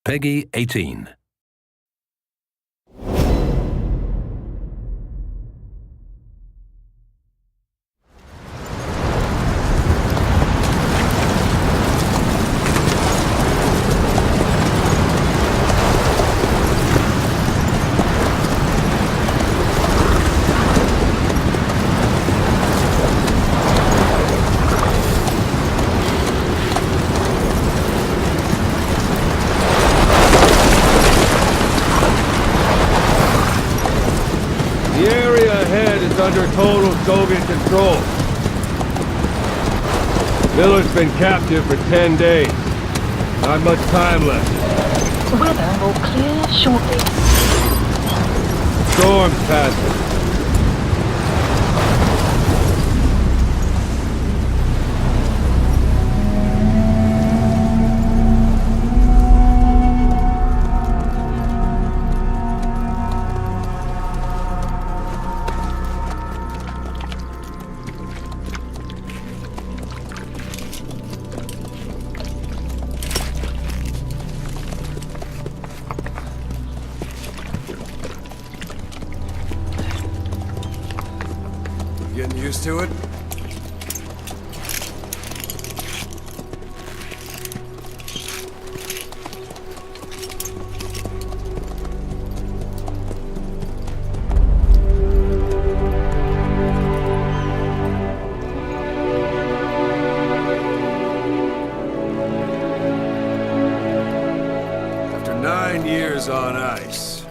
Peggy 18. The area ahead is under total Soviet control. Miller's been captive for 10 days. Not much time left. The weather will clear shortly. Storm's passing. Getting used to it? After 9 years on ice,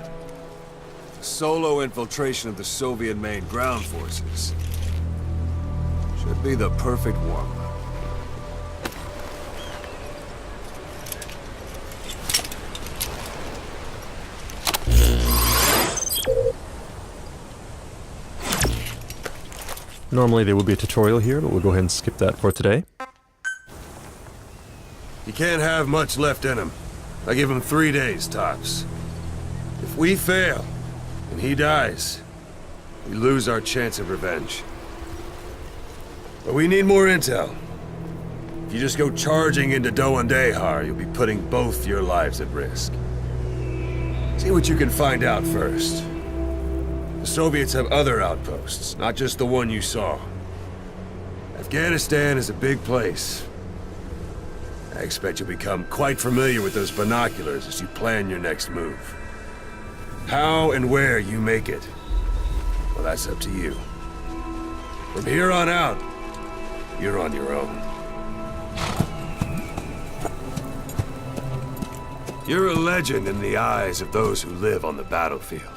solo infiltration of the Soviet main ground forces should be the perfect warm-up. Normally there would be a tutorial here, but we'll go ahead and skip that for today. He can't have much left in him. I give him 3 days, tops. If we fail, and he dies, we lose our chance of revenge. But we need more intel. If you just go charging into Doandehar, you'll be putting both your lives at risk. See what you can find out first. The Soviets have other outposts, not just the one you saw. Afghanistan is a big place. I expect you'll become quite familiar with those binoculars as you plan your next move. How and where you make it, well, that's up to you. From here on out, you're on your own. You're a legend in the eyes of those who live on the battlefield.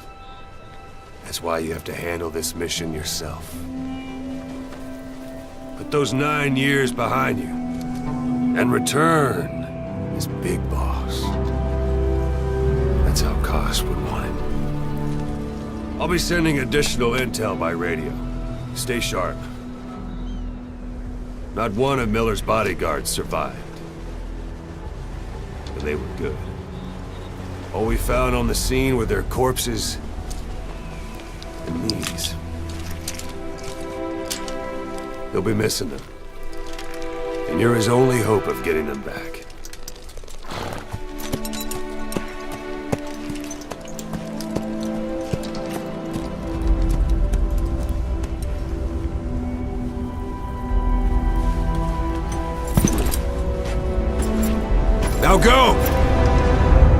That's why you have to handle this mission yourself. Put those 9 years behind you, and return as Big Boss. That's how Koss would want it. I'll be sending additional intel by radio. Stay sharp. Not one of Miller's bodyguards survived. But they were good. All we found on the scene were their corpses and knees. They'll be missing them. And you're his only hope of getting them back. Now go!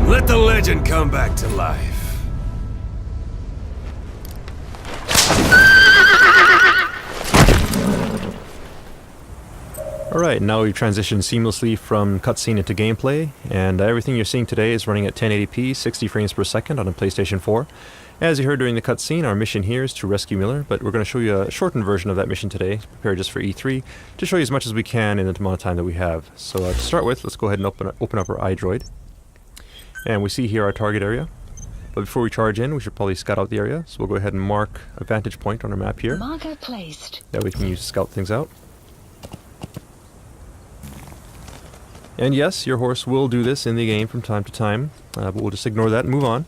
Let the legend come back to life. Alright, now we've transitioned seamlessly from cutscene into gameplay, and everything you're seeing today is running at 1080p, 60 frames per second on a PlayStation 4. As you heard during the cutscene, our mission here is to rescue Miller, but we're going to show you a shortened version of that mission today, prepared just for E3, to show you as much as we can in the amount of time that we have. So to start with, let's go ahead and open up our iDroid. And we see here our target area. But before we charge in, we should probably scout out the area, so we'll go ahead and mark a vantage point on our map here. Marker placed. That we can use to scout things out. And yes, your horse will do this in the game from time to time, but we'll just ignore that and move on.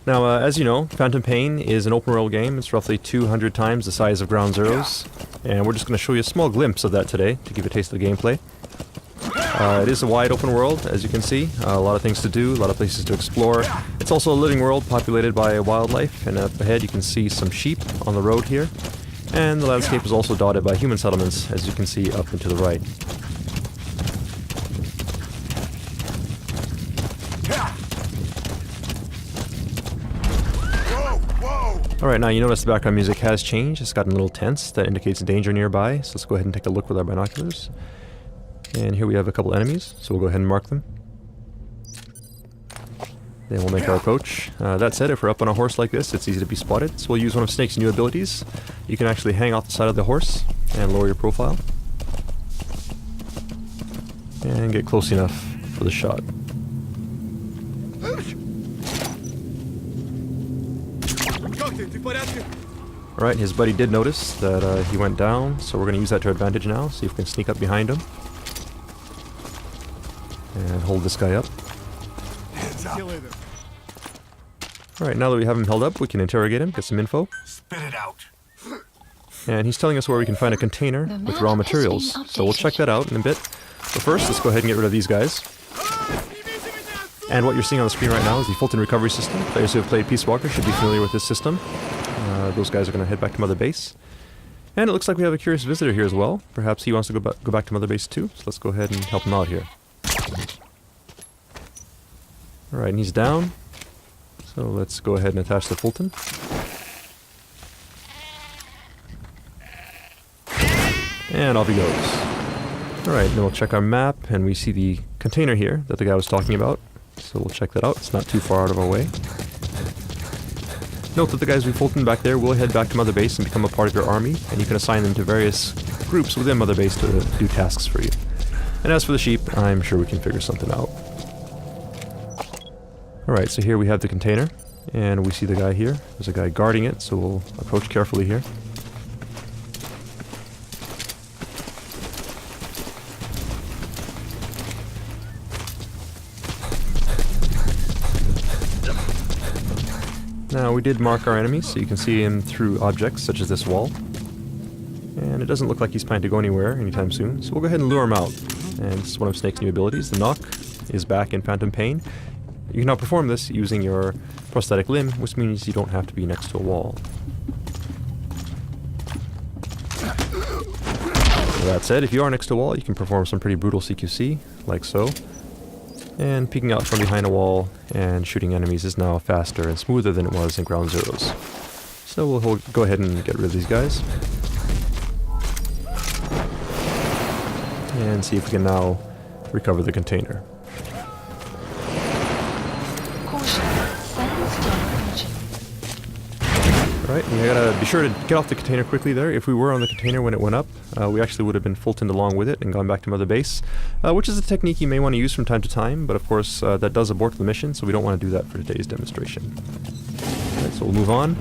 Now, as you know, Phantom Pain is an open world game. It's roughly 200 times the size of Ground Zeroes, and we're just going to show you a small glimpse of that today to give you a taste of the gameplay. It is a wide open world, as you can see. A lot of things to do, a lot of places to explore. It's also a living world populated by wildlife, and up ahead you can see some sheep on the road here. And the landscape is also dotted by human settlements, as you can see up and to the right. Alright, now you notice the background music has changed. It's gotten a little tense. That indicates danger nearby, so let's go ahead and take a look with our binoculars. And here we have a couple enemies, so we'll go ahead and mark them. Then we'll make our approach. That said, if we're up on a horse like this, it's easy to be spotted, so we'll use one of Snake's new abilities. You can actually hang off the side of the horse and lower your profile. And get close enough for the shot. Alright, his buddy did notice that he went down, so we're going to use that to our advantage now. See if we can sneak up behind him. And hold this guy up. Alright, now that we have him held up, we can interrogate him, get some info. Spit it out. And he's telling us where we can find a container with raw materials, so we'll check that out in a bit. But first, let's go ahead and get rid of these guys. And what you're seeing on the screen right now is the Fulton recovery system. Players who have played Peace Walker should be familiar with this system. Those guys are going to head back to Mother Base. And it looks like we have a curious visitor here as well. Perhaps he wants to go back to Mother Base too, so let's go ahead and help him out here. Alright, and he's down. So let's go ahead and attach the Fulton. And off he goes. Alright, then we'll check our map, and we see the container here that the guy was talking about. So we'll check that out. It's not too far out of our way. Note that the guys we Fulton back there will head back to Mother Base and become a part of your army, and you can assign them to various groups within Mother Base to do tasks for you. And as for the sheep, I'm sure we can figure something out. Alright, so here we have the container, and we see the guy here. There's a guy guarding it, so we'll approach carefully here. Now, we did mark our enemies, so you can see him through objects such as this wall. And it doesn't look like he's planning to go anywhere anytime soon, so we'll go ahead and lure him out. And this is one of Snake's new abilities. The knock is back in Phantom Pain. You can now perform this using your prosthetic limb, which means you don't have to be next to a wall. So that said, if you are next to a wall, you can perform some pretty brutal CQC, like so. And peeking out from behind a wall and shooting enemies is now faster and smoother than it was in Ground Zeroes. So we'll go ahead and get rid of these guys. And see if we can now recover the container. Alright, we gotta be sure to get off the container quickly there. If we were on the container when it went up, we actually would have been Fultoned along with it and gone back to Mother Base, which is a technique you may want to use from time to time, but of course that does abort the mission, so we don't want to do that for today's demonstration. Alright, so we'll move on.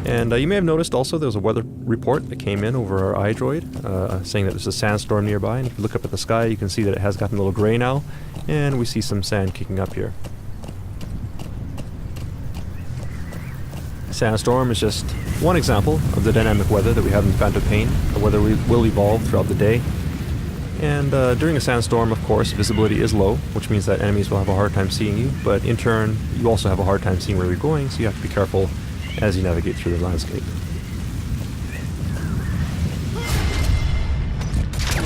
And you may have noticed also there was a weather report that came in over our iDroid, saying that there's a sandstorm nearby, and if you look up at the sky you can see that it has gotten a little gray now, and we see some sand kicking up here. Sandstorm is just one example of the dynamic weather that we have in Phantom Pain. The weather will evolve throughout the day. And during a sandstorm, of course, visibility is low, which means that enemies will have a hard time seeing you, but in turn, you also have a hard time seeing where you're going, so you have to be careful as you navigate through the landscape.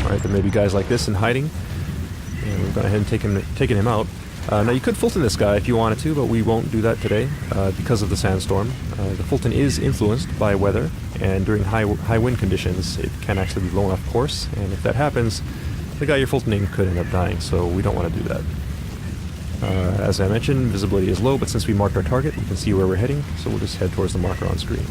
Alright, there may be guys like this in hiding, and we've gone ahead and taken him out. Now you could Fulton this guy if you wanted to, but we won't do that today because of the sandstorm. The Fulton is influenced by weather, and during high wind conditions it can actually be blown off course, and if that happens, the guy you're Fultoning could end up dying, so we don't want to do that. As I mentioned, visibility is low, but since we marked our target, we can see where we're heading, so we'll just head towards the marker on screen.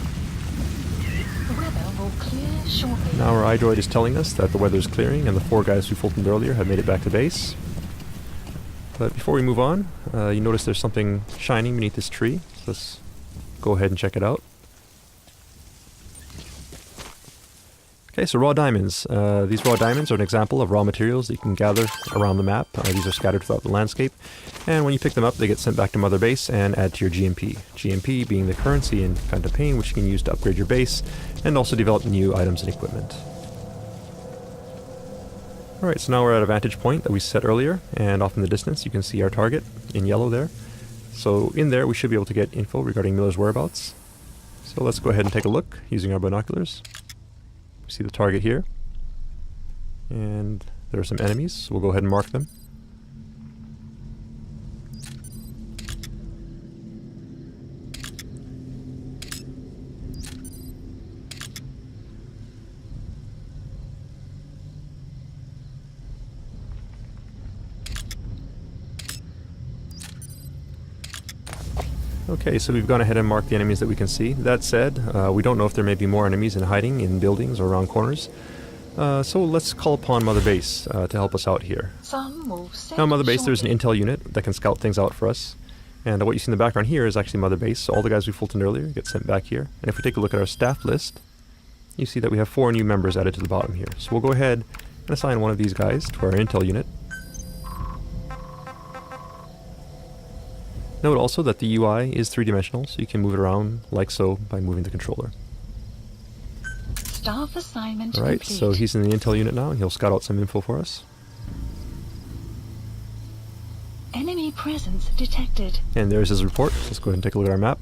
The weather will clear shortly. Now our iDroid is telling us that the weather is clearing, and the 4 guys who Fultoned earlier have made it back to base. But before we move on, you notice there's something shining beneath this tree. So let's go ahead and check it out. Okay, so raw diamonds. These raw diamonds are an example of raw materials that you can gather around the map. These are scattered throughout the landscape. And when you pick them up, they get sent back to Mother Base and add to your GMP. GMP being the currency in Phantom Pain, which you can use to upgrade your base and also develop new items and equipment. Alright, so now we're at a vantage point that we set earlier, and off in the distance you can see our target in yellow there. So in there we should be able to get info regarding Miller's whereabouts. So let's go ahead and take a look using our binoculars. We see the target here, and there are some enemies, so we'll go ahead and mark them. Okay, so we've gone ahead and marked the enemies that we can see. That said, we don't know if there may be more enemies in hiding in buildings or around corners. So let's call upon Mother Base to help us out here. Now Mother Base, there's an intel unit that can scout things out for us. And what you see in the background here is actually Mother Base, so all the guys we fultoned earlier get sent back here. And if we take a look at our staff list, you see that we have 4 new members added to the bottom here. So we'll go ahead and assign one of these guys to our intel unit. Note also that the UI is 3-dimensional, so you can move it around like so by moving the controller. Staff assignment Alright, complete. so he's in the intel unit now, and he'll scout out some info for us. Enemy presence detected. And there's his report. Let's go ahead and take a look at our map.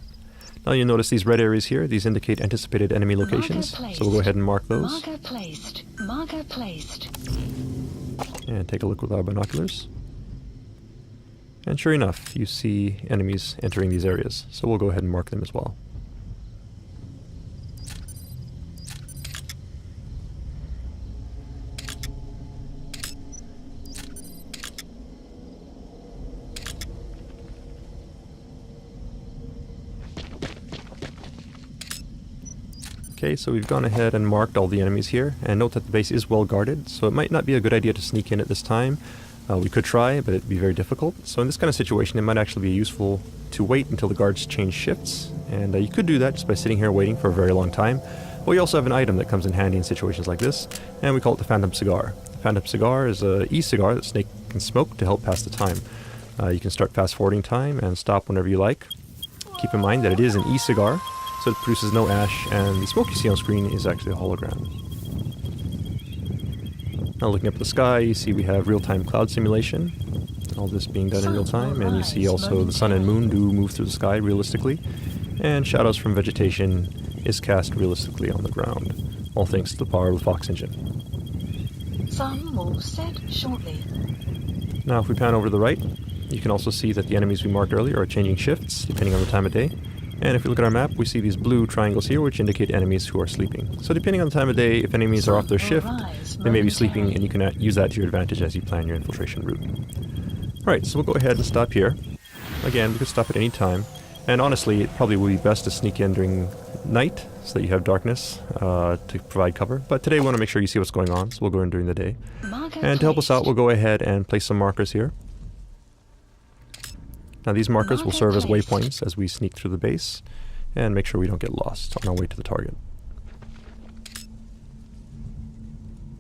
Now you'll notice these red areas here, these indicate anticipated enemy locations, so we'll go ahead and mark those. Marker placed. Marker placed. And take a look with our binoculars. And sure enough, you see enemies entering these areas, so we'll go ahead and mark them as well. Okay, so we've gone ahead and marked all the enemies here, and note that the base is well guarded, so it might not be a good idea to sneak in at this time. We could try, but it'd be very difficult. So in this kind of situation, it might actually be useful to wait until the guards change shifts, and you could do that just by sitting here waiting for a very long time. But we also have an item that comes in handy in situations like this, and we call it the Phantom Cigar. The Phantom Cigar is an e-cigar that Snake can smoke to help pass the time. You can start fast-forwarding time and stop whenever you like. Keep in mind that it is an e-cigar, so it produces no ash, and the smoke you see on screen is actually a hologram. Now looking up at the sky, you see we have real-time cloud simulation, all this being done in real time, and you see also the sun and moon do move through the sky realistically, and shadows from vegetation is cast realistically on the ground, all thanks to the power of the Fox engine. Sun will set shortly. Now if we pan over to the right, you can also see that the enemies we marked earlier are changing shifts depending on the time of day. And if we look at our map, we see these blue triangles here which indicate enemies who are sleeping. So depending on the time of day, if enemies are off their shift, they may be sleeping, and you can use that to your advantage as you plan your infiltration route. Alright, so we'll go ahead and stop here. Again, we could stop at any time. And honestly, it probably would be best to sneak in during night so that you have darkness to provide cover. But today we want to make sure you see what's going on, so we'll go in during the day. And to help us out, we'll go ahead and place some markers here. Now these markers will serve as waypoints as we sneak through the base and make sure we don't get lost on our way to the target.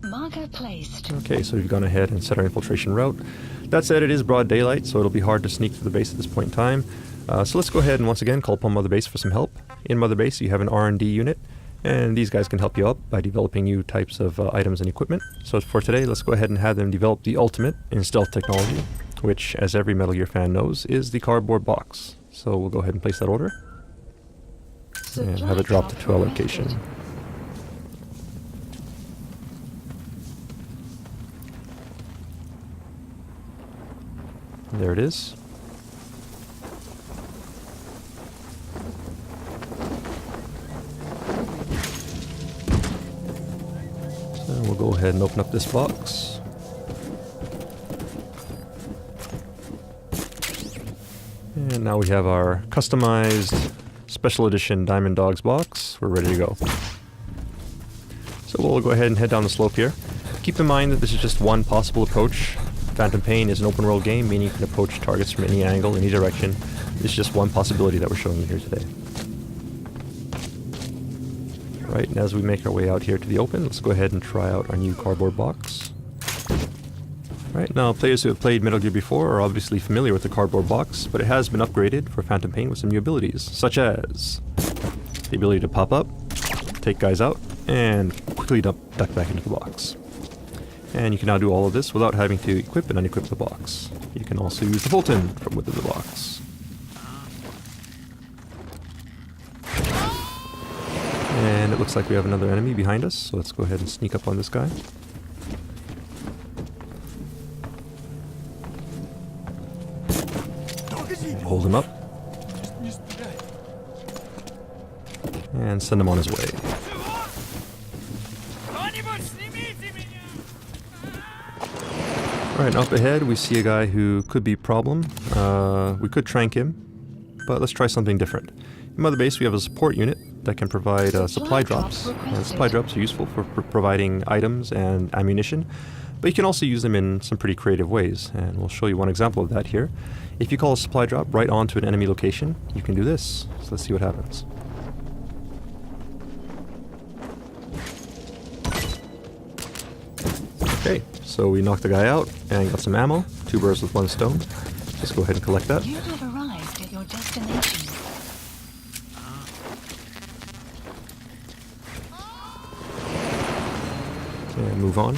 Marker placed. Okay, so we've gone ahead and set our infiltration route. That said, it is broad daylight, so it'll be hard to sneak through the base at this point in time. So let's go ahead and once again call upon Mother Base for some help. In Mother Base you have an R&D unit, and these guys can help you out by developing new types of items and equipment. So for today, let's go ahead and have them develop the ultimate in stealth technology, which, as every Metal Gear fan knows, is the cardboard box. So we'll go ahead and place that order, and have it dropped to our location. And there it is. So we'll go ahead and open up this box. And now we have our customized special edition Diamond Dogs box. We're ready to go. So we'll go ahead and head down the slope here. Keep in mind that this is just one possible approach. Phantom Pain is an open world game, meaning you can approach targets from any angle, any direction. This is just one possibility that we're showing you here today. Right, and as we make our way out here to the open, let's go ahead and try out our new cardboard box. Right, now players who have played Metal Gear before are obviously familiar with the cardboard box, but it has been upgraded for Phantom Pain with some new abilities, such as the ability to pop up, take guys out, and quickly duck back into the box. And you can now do all of this without having to equip and unequip the box. You can also use the Fulton from within the box. And it looks like we have another enemy behind us, so let's go ahead and sneak up on this guy. And hold him up. And send him on his way. Alright, up ahead we see a guy who could be a problem. We could trank him, but let's try something different. In Mother Base we have a support unit that can provide supply drops. And supply drops are useful for providing items and ammunition, but you can also use them in some pretty creative ways, and we'll show you one example of that here. If you call a supply drop right onto an enemy location, you can do this. So let's see what happens. Okay, so we knocked the guy out and got some ammo. 2 birds with 1 stone. Let's go ahead and collect that. You have arrived at your destination. And move on.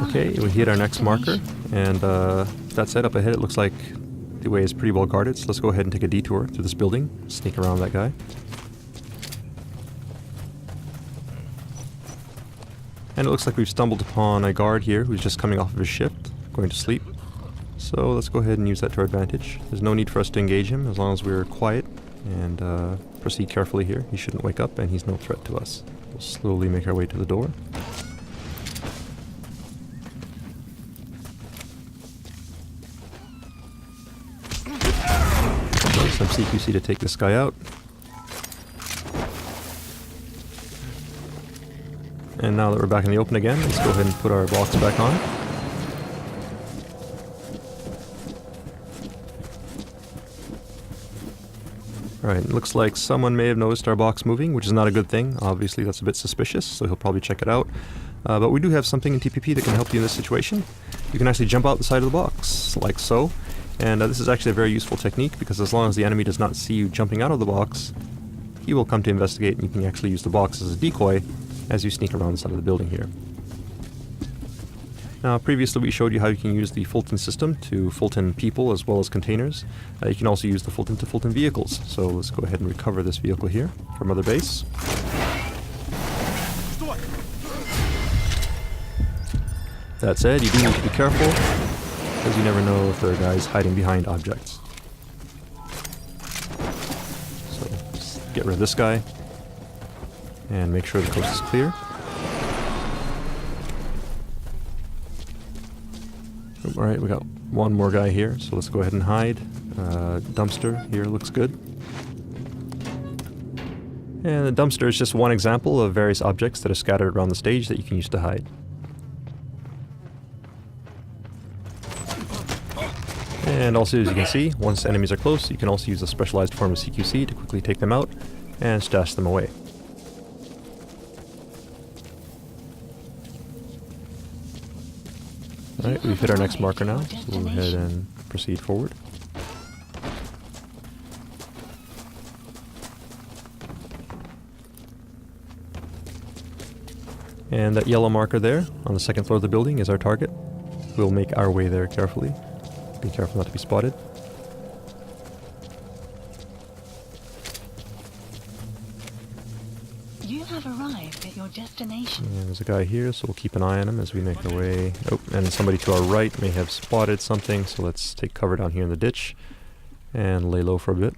Okay, we hit our next marker, and that said, up ahead it looks like the way is pretty well guarded, so let's go ahead and take a detour through this building, sneak around that guy. And it looks like we've stumbled upon a guard here who's just coming off of his shift, going to sleep. So let's go ahead and use that to our advantage. There's no need for us to engage him as long as we're quiet and proceed carefully here. He shouldn't wake up and he's no threat to us. We'll slowly make our way to the door. Some CQC to take this guy out. And now that we're back in the open again, let's go ahead and put our box back on. Alright, looks like someone may have noticed our box moving, which is not a good thing. Obviously that's a bit suspicious, so he'll probably check it out. But we do have something in TPP that can help you in this situation. You can actually jump out the side of the box, like so. And this is actually a very useful technique, because as long as the enemy does not see you jumping out of the box, he will come to investigate, and you can actually use the box as a decoy as you sneak around the side of the building here. Now, previously we showed you how you can use the Fulton system to Fulton people as well as containers. You can also use the Fulton to Fulton vehicles. So let's go ahead and recover this vehicle here from Mother Base. That said, you do need to be careful, because you never know if there are guys hiding behind objects. So, just get rid of this guy, and make sure the coast is clear. Alright, we got one more guy here, so let's go ahead and hide. Dumpster here looks good. And the dumpster is just one example of various objects that are scattered around the stage that you can use to hide. And also, as you can see, once enemies are close, you can also use a specialized form of CQC to quickly take them out and stash them away. Alright, we've hit our next marker now, so we'll go ahead and proceed forward. And that yellow marker there, on the second floor of the building, is our target. We'll make our way there carefully. Be careful not to be spotted. You have arrived at your destination. And there's a guy here, so we'll keep an eye on him as we make our way. Oh, and somebody to our right may have spotted something, so let's take cover down here in the ditch and lay low for a bit.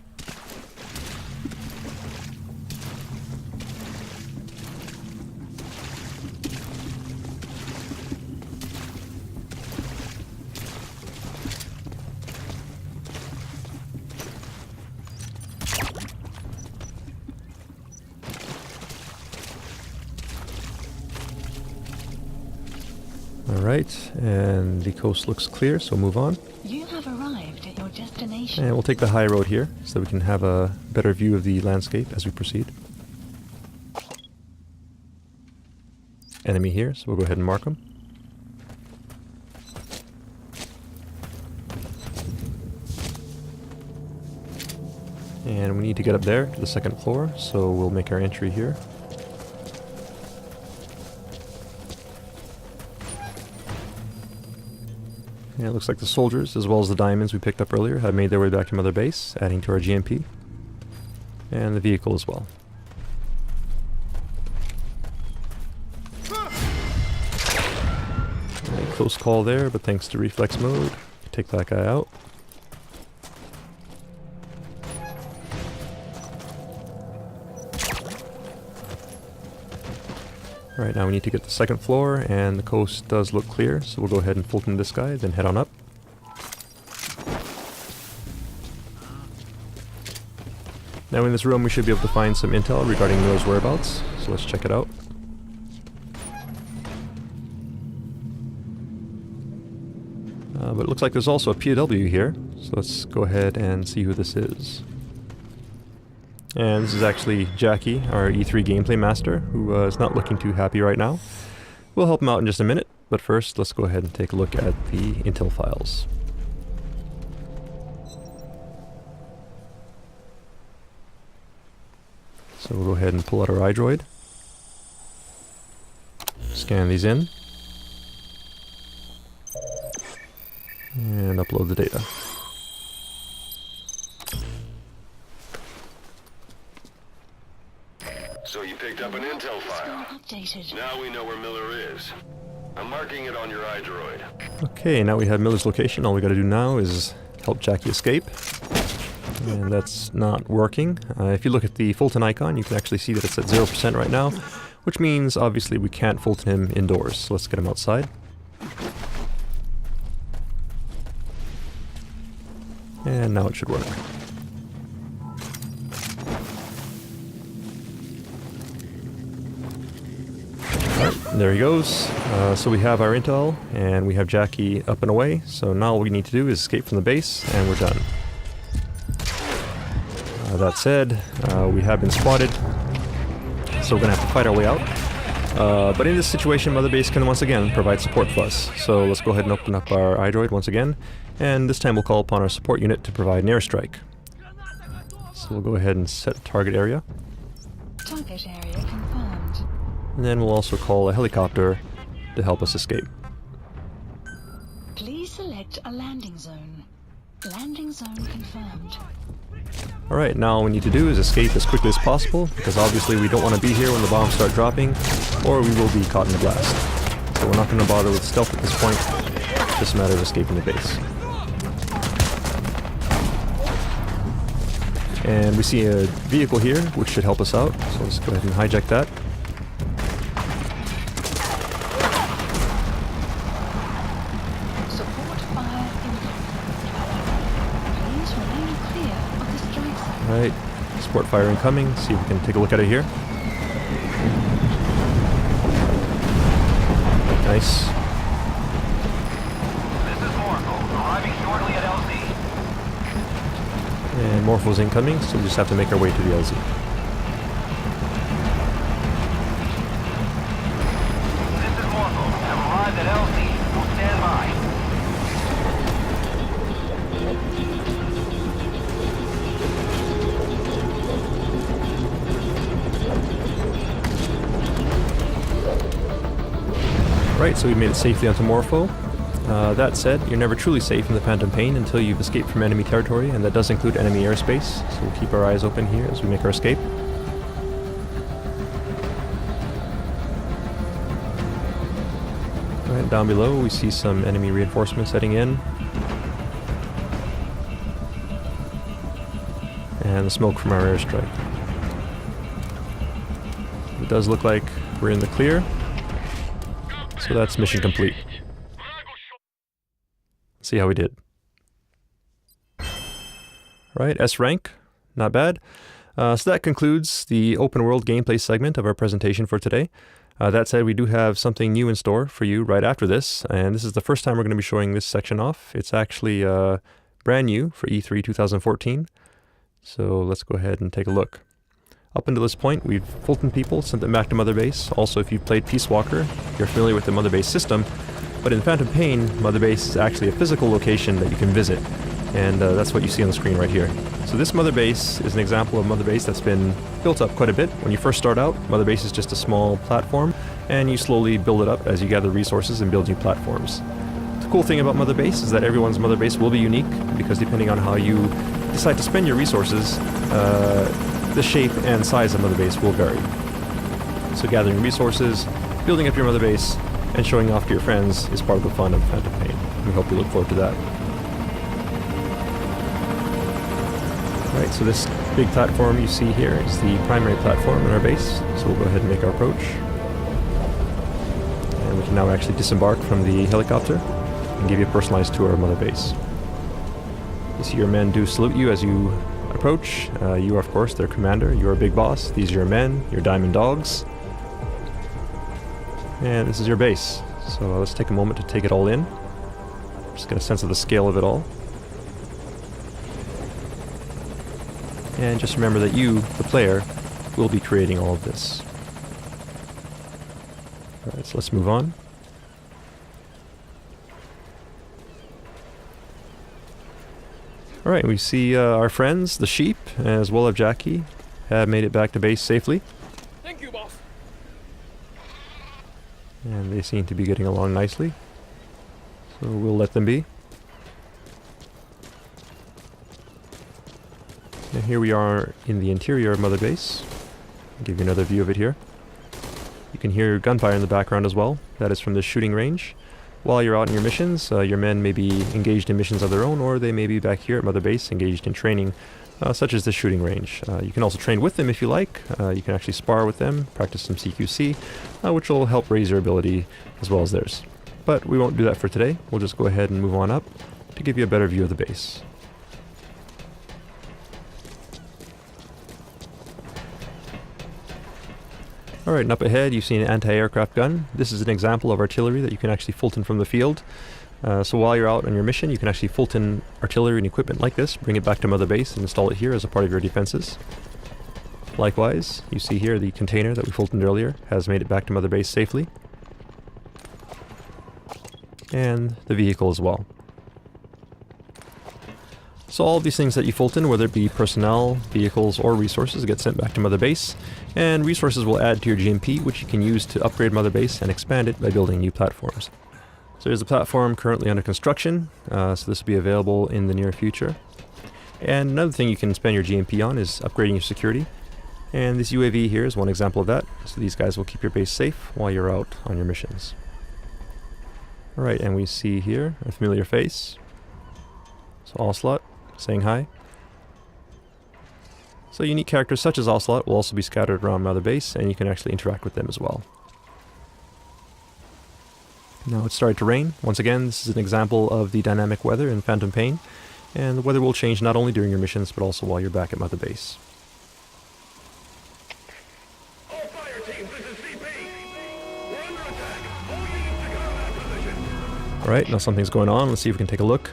Alright, and the coast looks clear, so move on. You have arrived at your destination. destination. And we'll take the high road here so that we can have a better view of the landscape as we proceed. Enemy here, so we'll go ahead and mark them. And we need to get up there to the second floor, so we'll make our entry here. And it looks like the soldiers, as well as the diamonds we picked up earlier, have made their way back to Mother Base, adding to our GMP. And the vehicle as well. Right, close call there, but thanks to reflex mode, take that guy out. Alright, now we need to get to the second floor, and the coast does look clear, so we'll go ahead and Fulton this guy, then head on up. Now in this room we should be able to find some intel regarding Miller's whereabouts, so let's check it out. But it looks like there's also a POW here, so let's go ahead and see who this is. And this is actually Jackie, our E3 gameplay master, who is not looking too happy right now. We'll help him out in just a minute, but first let's go ahead and take a look at the intel files. So we'll go ahead and pull out our iDroid, scan these in, and upload the data. So you picked up an intel file. Updated. Now we know where Miller is. I'm marking it on your iDroid. Okay, now we have Miller's location. All we gotta do now is help Jackie escape. And that's not working. If you look at the Fulton icon, you can actually see that it's at 0% right now, which means obviously we can't Fulton him indoors. So let's get him outside. And now it should work. There he goes. So we have our intel, and we have Jackie up and away. So now all we need to do is escape from the base, and we're done. That said, we have been spotted, so we're going to have to fight our way out. But in this situation, Mother Base can once again provide support for us. So let's go ahead and open up our iDroid once again, and this time we'll call upon our support unit to provide an airstrike. So we'll go ahead and set target area. Target area confirmed. And then we'll also call a helicopter to help us escape. Please select a landing zone. Landing zone confirmed. Alright, now all we need to do is escape as quickly as possible, because obviously we don't want to be here when the bombs start dropping, or we will be caught in the blast. So we're not going to bother with stealth at this point, just a matter of escaping the base. And we see a vehicle here, which should help us out, so let's go ahead and hijack that. Support fire incoming. Please remain clear of the strike zone. Alright, support fire incoming, see if we can take a look at it here. Nice. This is Morpho, arriving shortly at LZ. And Morpho's incoming, so we just have to make our way to the LZ. This is Morpho, have arrived at LZ. We'll stand by. Right, so we made it safely onto Morpho. That said, you're never truly safe in the Phantom Pain until you've escaped from enemy territory, and that does include enemy airspace, so we'll keep our eyes open here as we make our escape. Right, down below we see some enemy reinforcements heading in. And the smoke from our airstrike. It does look like we're in the clear, so that's mission complete. See how we did. Right, S rank, not bad. So that concludes the open world gameplay segment of our presentation for today. That said, we do have something new in store for you right after this, and this is the first time we're going to be showing this section off. It's actually brand new for E3 2014. So let's go ahead and take a look. Up until this point, we've Fulton people, sent them back to Mother Base. Also, if you've played Peace Walker, you're familiar with the Mother Base system. But in Phantom Pain, Mother Base is actually a physical location that you can visit. And that's what you see on the screen right here. So this Mother Base is an example of Mother Base that's been built up quite a bit. When you first start out, Mother Base is just a small platform, and you slowly build it up as you gather resources and build new platforms. The cool thing about Mother Base is that everyone's Mother Base will be unique, because depending on how you decide to spend your resources, the shape and size of Mother Base will vary. So gathering resources, building up your Mother Base, and showing off to your friends is part of the fun of Phantom Pain. We hope you look forward to that. Alright, so this big platform you see here is the primary platform in our base, so we'll go ahead and make our approach. And we can now actually disembark from the helicopter and give you a personalized tour of Mother Base. You see your men do salute you as you approach. You are, of course, their commander. You're a big boss. These are your men, your diamond dogs. And this is your base. So let's take a moment to take it all in. Just get a sense of the scale of it all. And just remember that you, the player, will be creating all of this. Alright, so let's move on. Alright, we see our friends, the sheep, as well as Jackie, have made it back to base safely. Thank you, boss. And they seem to be getting along nicely. So we'll let them be. And here we are in the interior of Mother Base. I'll give you another view of it here. You can hear gunfire in the background as well. That is from the shooting range. While you're out in your missions, your men may be engaged in missions of their own, or they may be back here at Mother Base engaged in training, such as the shooting range. You can also train with them if you like. You can actually spar with them, practice some CQC, which will help raise your ability as well as theirs. But we won't do that for today. We'll just go ahead and move on up to give you a better view of the base. Alright, and up ahead you see an anti-aircraft gun. This is an example of artillery that you can actually Fulton from the field. So while you're out on your mission, you can actually Fulton artillery and equipment like this, bring it back to Mother Base and install it here as a part of your defenses. Likewise, you see here the container that we Fultoned earlier has made it back to Mother Base safely. And the vehicle as well. So all of these things that you Fulton, whether it be personnel, vehicles, or resources, get sent back to Mother Base, and resources will add to your GMP, which you can use to upgrade Mother Base and expand it by building new platforms. So there's a platform currently under construction, so this will be available in the near future. And another thing you can spend your GMP on is upgrading your security. And this UAV here is one example of that, so these guys will keep your base safe while you're out on your missions. Alright, and we see here a familiar face. So Ocelot, saying hi. So unique characters such as Ocelot will also be scattered around Mother Base, and you can actually interact with them as well. Now it's started to rain. Once again, this is an example of the dynamic weather in Phantom Pain, and the weather will change not only during your missions, but also while you're back at Mother Base. All fire teams, this is CP. We're under attack. All units to combat position. Alright, now something's going on. Let's see if we can take a look.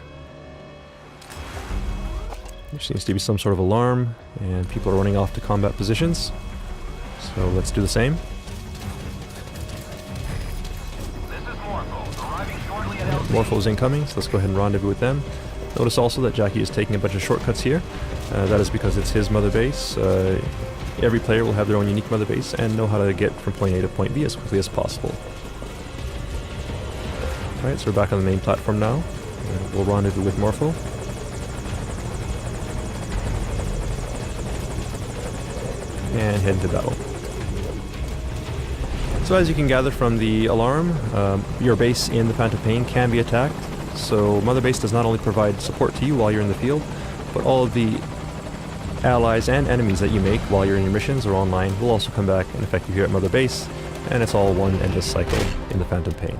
There seems to be some sort of alarm, and people are running off to combat positions. So let's do the same. This is Morpho, arriving shortly at LZ. Morpho's incoming, so let's go ahead and rendezvous with them. Notice also that Jackie is taking a bunch of shortcuts here. That is because it's his Mother Base. Every player will have their own unique Mother Base and know how to get from point A to point B as quickly as possible. Alright, so we're back on the main platform now. We'll rendezvous with Morpho. And head into battle. So as you can gather from the alarm, your base in the Phantom Pain can be attacked. So Mother Base does not only provide support to you while you're in the field, but all of the allies and enemies that you make while you're in your missions or online will also come back and affect you here at Mother Base, and it's all one endless cycle in the Phantom Pain.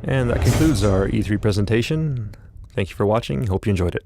And that concludes our E3 presentation. Thank you for watching. Hope you enjoyed it.